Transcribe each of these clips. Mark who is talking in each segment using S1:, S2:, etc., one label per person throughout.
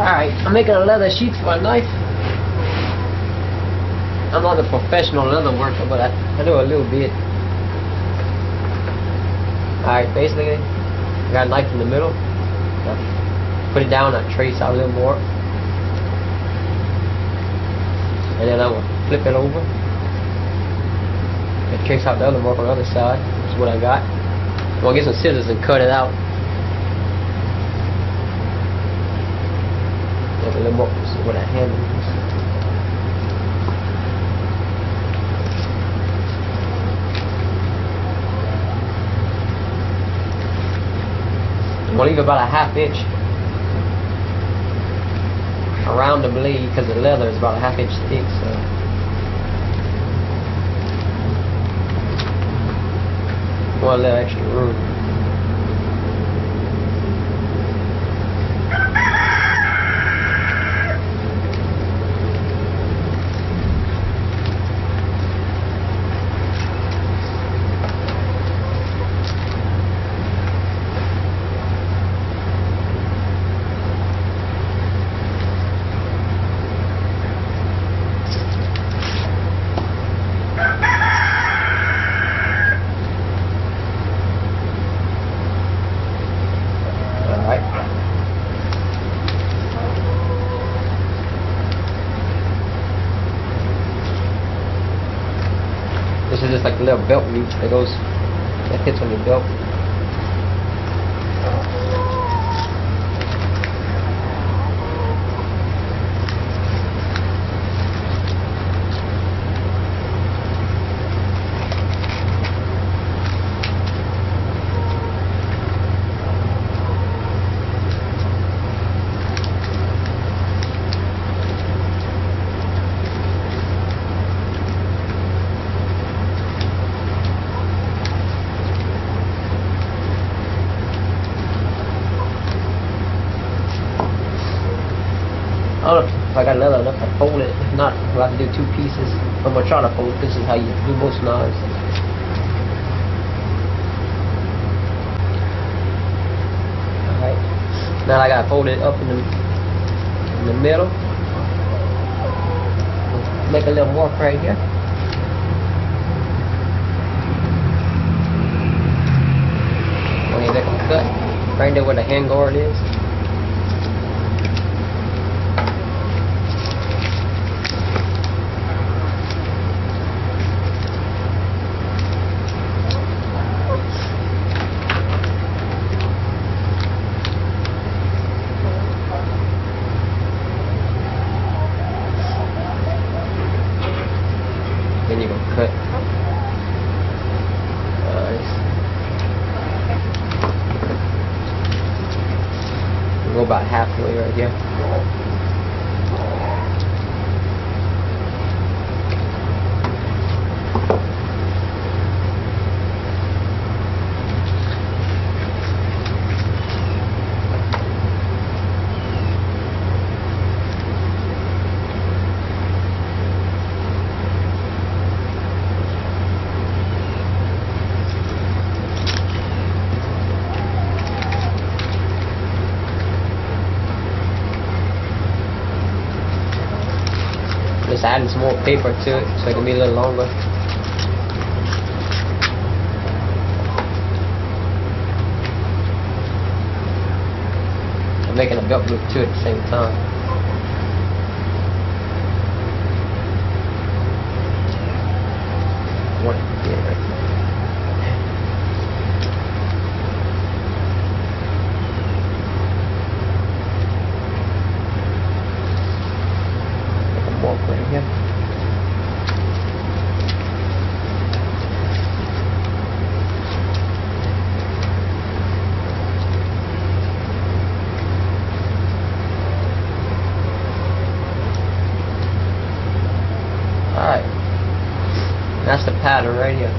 S1: Alright, I'm making a leather sheath for a knife. I'm not a professional leather worker, but I do a little bit. Alright, basically, I got a knife in the middle. I put it down, I trace out a little more. And then I will flip it over. And trace out the other mark on the other side. That's what I got. I'm gonna get some scissors and cut it out. Look a little more, see what I handle is. I'm gonna leave about a 1/2 inch around the blade because the leather is about a 1/2 inch thick, so want a little extra room. This is just like a little belt loop that fits on your belt. I don't know if I got leather enough to fold it. If not, I'll have to do 2 pieces. I'm going to try to fold. This is how you do most knives. Alright. Now I got to fold it up in the middle. Make a little mark right here. When you make a cut, right there where the hand guard is. Then you're going to cut. We'll go about halfway right here. Just adding some more paper to it so it can be a little longer. I'm making a belt loop too at the same time. Right there. Right here. Alright, that's the pattern right here.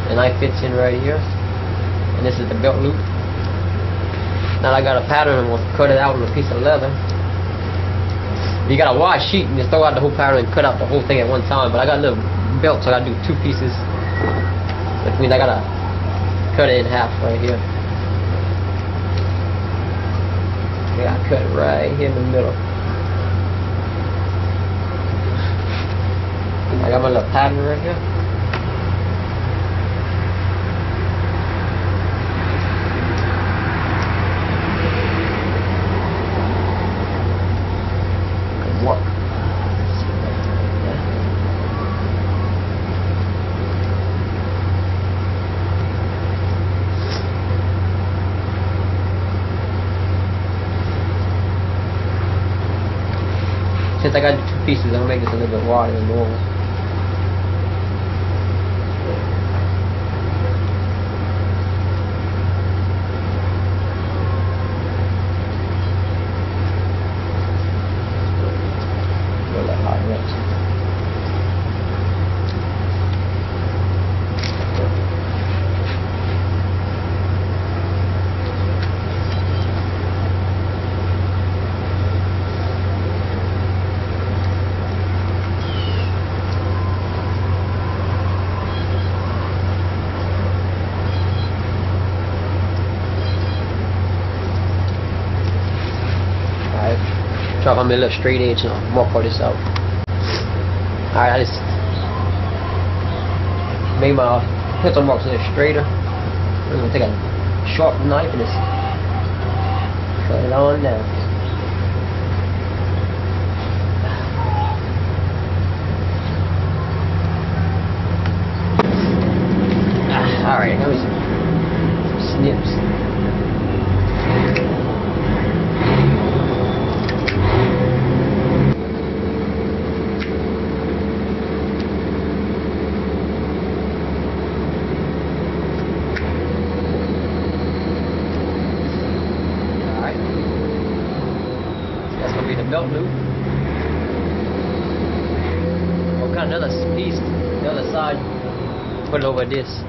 S1: The knife fits in right here, and this is the belt loop. Now I got a pattern, I'm going to cut it out on a piece of leather. You got a wide sheet and just throw out the whole pattern and cut out the whole thing at one time. But I got a little belt, so I gotta do 2 pieces. Which means I gotta cut it in half right here. I got cut right here in the middle. I got my little pattern right here. Good work. Since I got the 2 pieces, I'm gonna make this a little bit wider than normal. Drop on me a little straight edge and I'll mark all this out. Alright, I just made my pencil marks a little straighter. I'm gonna take a sharp knife and just cut it on down. Alright, now some snips. Belt loop. We'll cut another piece, the other side, put it over this.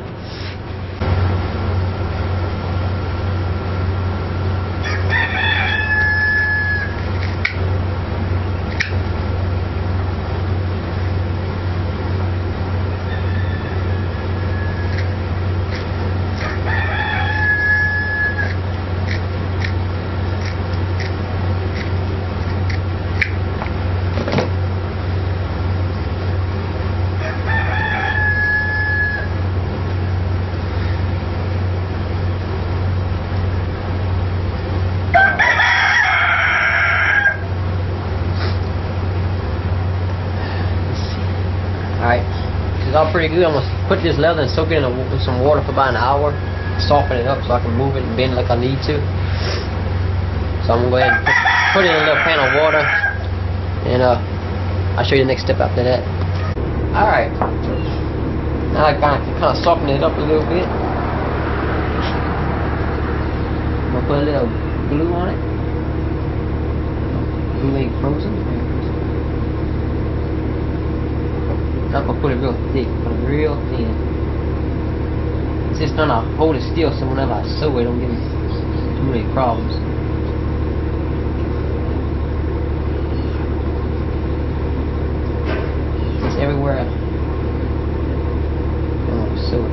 S1: Alright, this is all pretty good. I'm going to put this leather and soak it in some water for about an hour. Soften it up so I can move it and bend like I need to. So I'm going to go ahead and put it in a little pan of water. And I'll show you the next step after that. Alright, now I kind of soften it up a little bit. I'm going to put a little glue on it. Glue ain't frozen. I'm gonna put it real thick, put it real thin. It's just gonna hold it still so whenever I sew it, don't give me too many problems. Just everywhere I'm gonna sew it.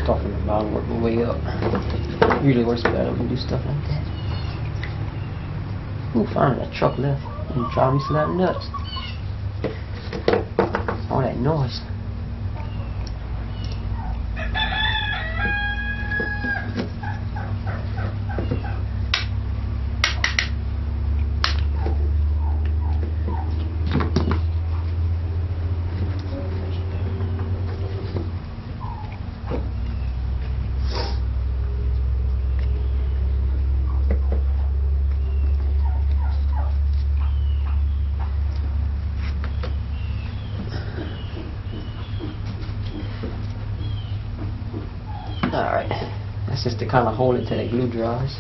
S1: Start from the bottom, work my way up. Usually works better when you do stuff like that. Ooh, finally that truck left. I'm driving me slap nuts. All that noise. Alright, that's just to kind of hold it till the glue dries.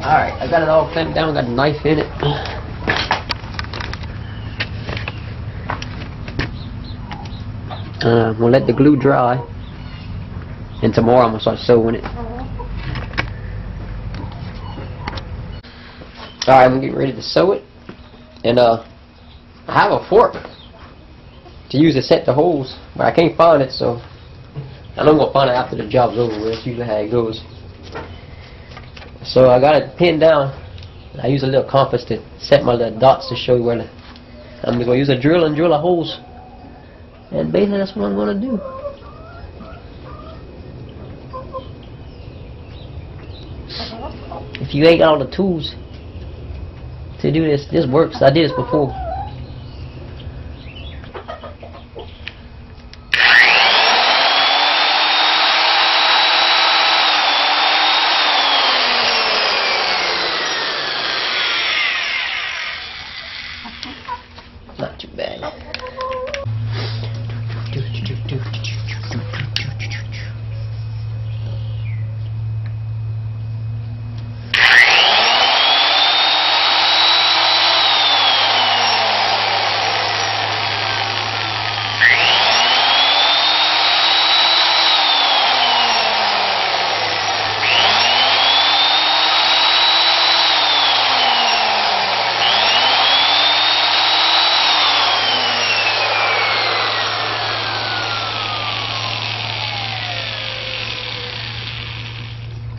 S1: Alright, I got it all clamped down, got a knife in it. We'll let the glue dry, and tomorrow I'm going to start sewing it. Alright, I'm getting ready to sew it, and I have a fork to use to set the holes, but I can't find it, so I know I'm going to find it after the job's over with. That's usually how it goes. So I got it pinned down. I use a little compass to set my little dots to show you where I'm just going to use a drill and drill the holes. And basically that's what I'm going to do. If you ain't got all the tools to do this, this works. I did this before. Not too bad.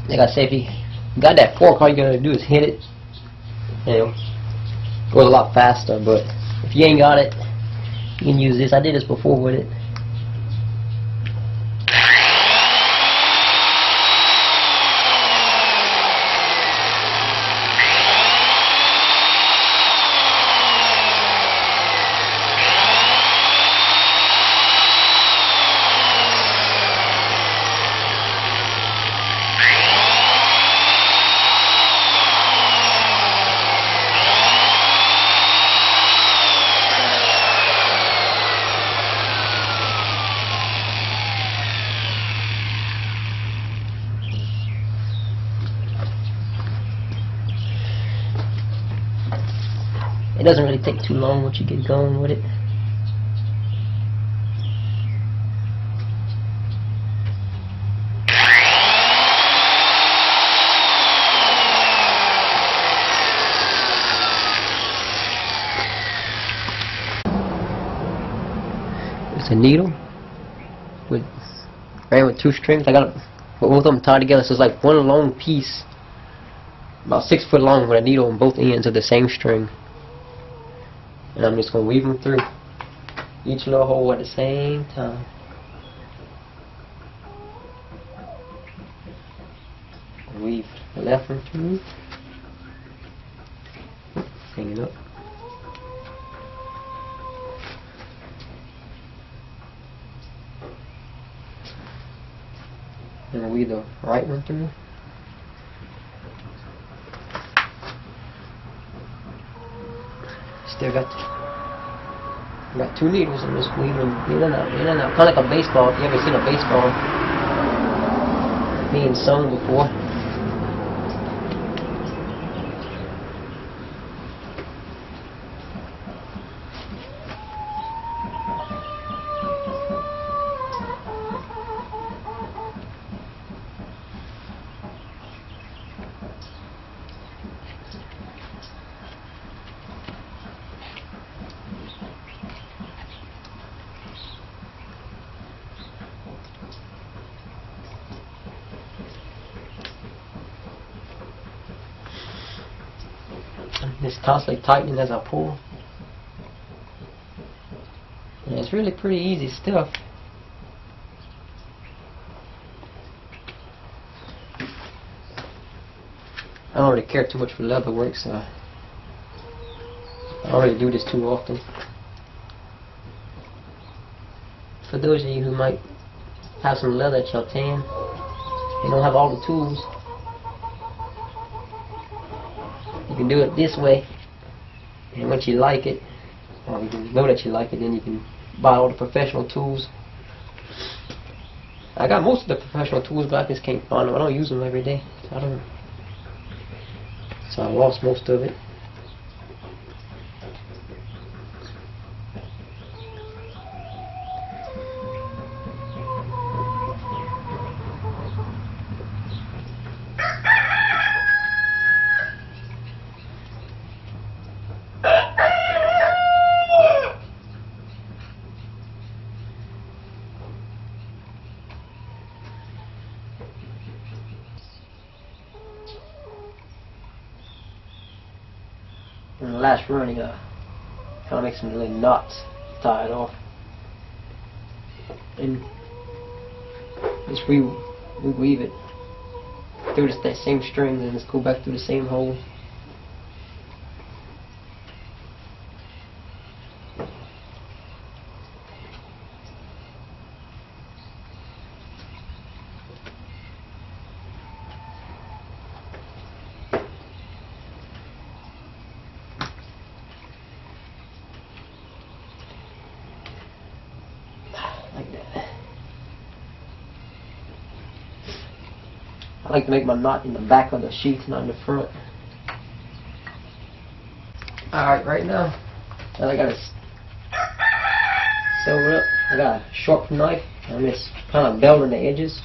S1: Like I said, if you got that fork, all you gotta do is hit it. You know, goes a lot faster. But if you ain't got it, you can use this. I did this before with it. It doesn't really take too long once you get going with it. It's a needle ran with 2 strings. I got both of them tied together, so it's like one long piece, about 6 foot long, with a needle on both ends of the same string. And I'm just going to weave them through each little hole at the same time. Weave the left one through. Hang it up. And weave the right one through. Still got 2 needles in this weave and in and out, kind of like a baseball. If you ever seen a baseball being sewn before. Just constantly tightening as I pull. And it's really pretty easy stuff. I don't really care too much for leather work, so I don't really do this too often. For those of you who might have some leather at your tan, you don't have all the tools, you can do it this way, and once you like it, or you can know that you like it, then you can buy all the professional tools I got most of the professional tools, but I just can't find them. I don't use them every day. I don't. So I lost most of it. In the last run, kind of make some little knots, tie it off, and just reweave it through that same string, and just go back through the same hole. Like that. I like to make my knot in the back of the sheath, not in the front. Alright, right now I gotta sew it up. I got a sharp knife. I'm just kind of beveling the edges.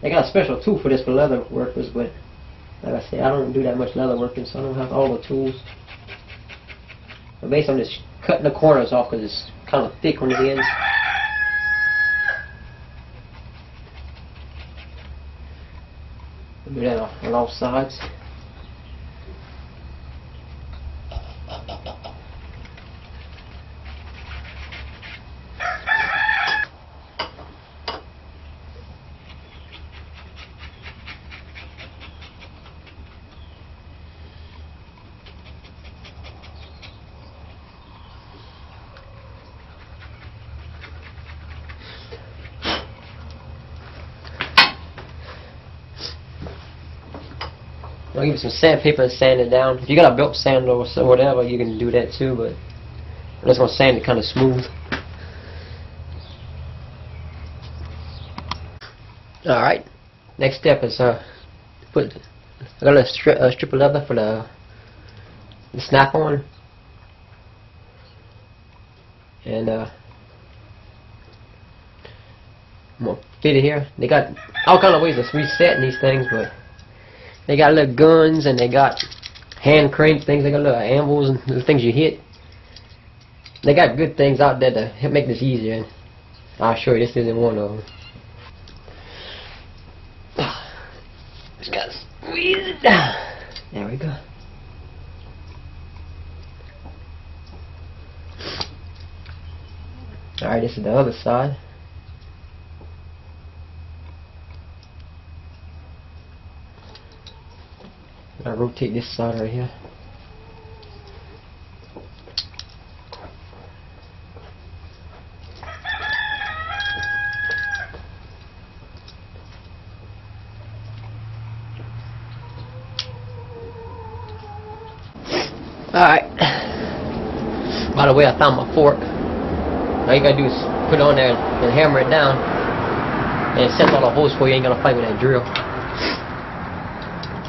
S1: They got a special tool for this for leather workers, but like I said, I don't do that much leather working, so I don't have all the tools. But basically, I'm just cutting the corners off because it's kind of thick on the ends. Do that on all sides. I'll give you some sandpaper and sand it down. If you got a belt sander or so whatever, you can do that too, but I'm just going to sand it kind of smooth. Alright, next step is I got a strip of leather for the snap on, and I'm going to fit it here. They got all kind of ways to reset these things, but they got little guns, and they got hand crank things. They got little anvils and the things you hit. They got good things out there to help make this easier, and I'll show you. This isn't one of them. Just gotta squeeze it down. There we go. Alright, this is the other side. I rotate this side right here. Alright. By the way, I found my fork. All you gotta do is put it on there and hammer it down, and it sets all the holes for you. You ain't gonna fight with that drill.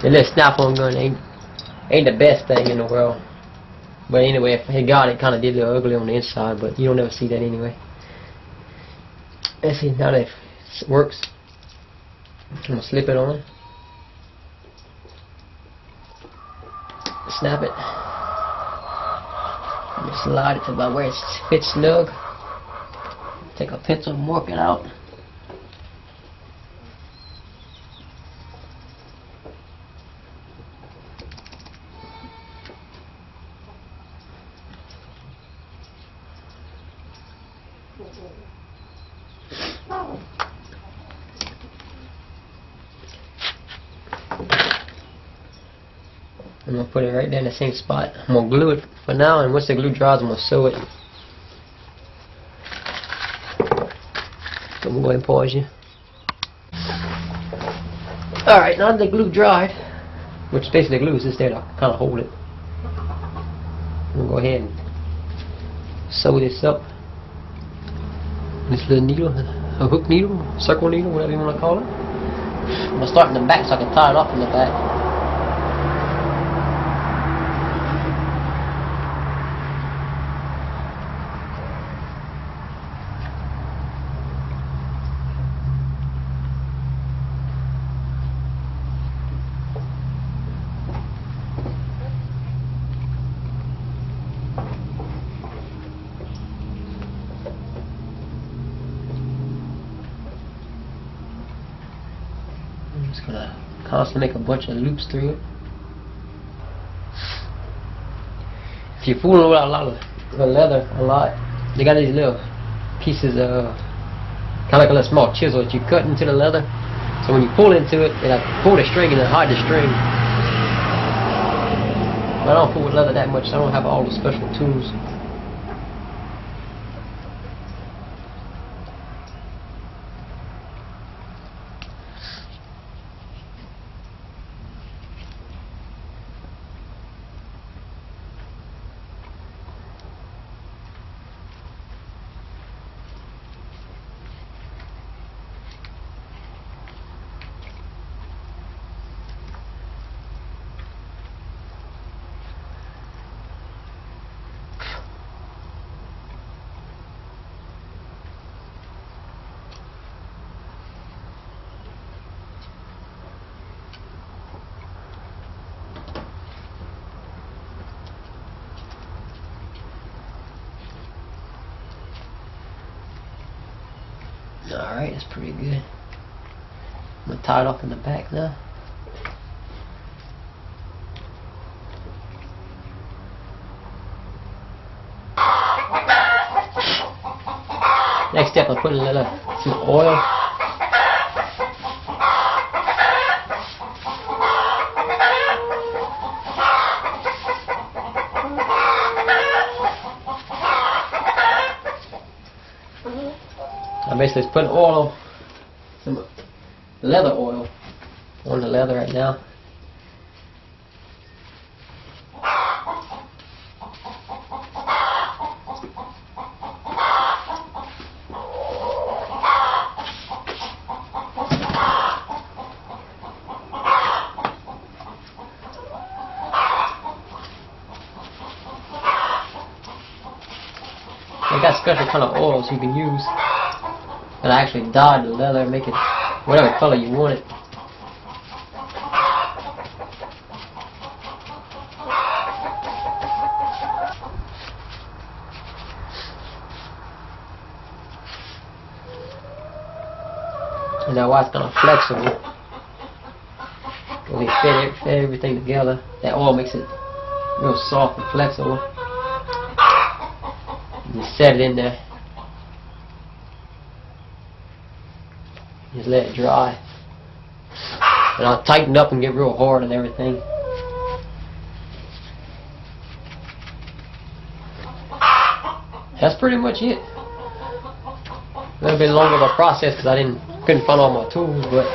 S1: The little snap-on gun ain't the best thing in the world, but anyway, if it got it, kind of did look ugly on the inside, but you don't ever see that anyway. Let's see, now that it works, I'm gonna slip it on, snap it, and slide it to about where it fits snug. Take a pencil and work it out. I'm going to put it right there in the same spot. I'm going to glue it for now, and once the glue dries, I'm going to sew it. So I'm going to go ahead and pause you. Alright, now that the glue dried, which basically the glue is just there to kind of hold it, I'm going to go ahead and sew this up. This little needle, a hook needle, circle needle, whatever you want to call it. I'm gonna start in the back so I can tie it off in the back. I'm just gonna constantly make a bunch of loops through it. If you're fooling with a lot of the leather a lot, they got these little pieces of kind of like a little small chisel that you cut into the leather. So when you pull into it, it'll pull the string and then hide the string. But I don't fool with leather that much, so I don't have all the special tools. Alright, that's pretty good. I'm going to tie it off in the back now. Next step, I'm putting a little some oil. I basically just put oil, some leather oil on the leather right now. They got special kind of oils you can use. And I actually dyed the leather, make it whatever color you want it. And now why it's kind of flexible. When we fit everything together, that oil makes it real soft and flexible. You set it in there. Just let it dry. And I'll tighten up and get real hard and everything. That's pretty much it. A little bit longer of a process because I couldn't find all my tools, but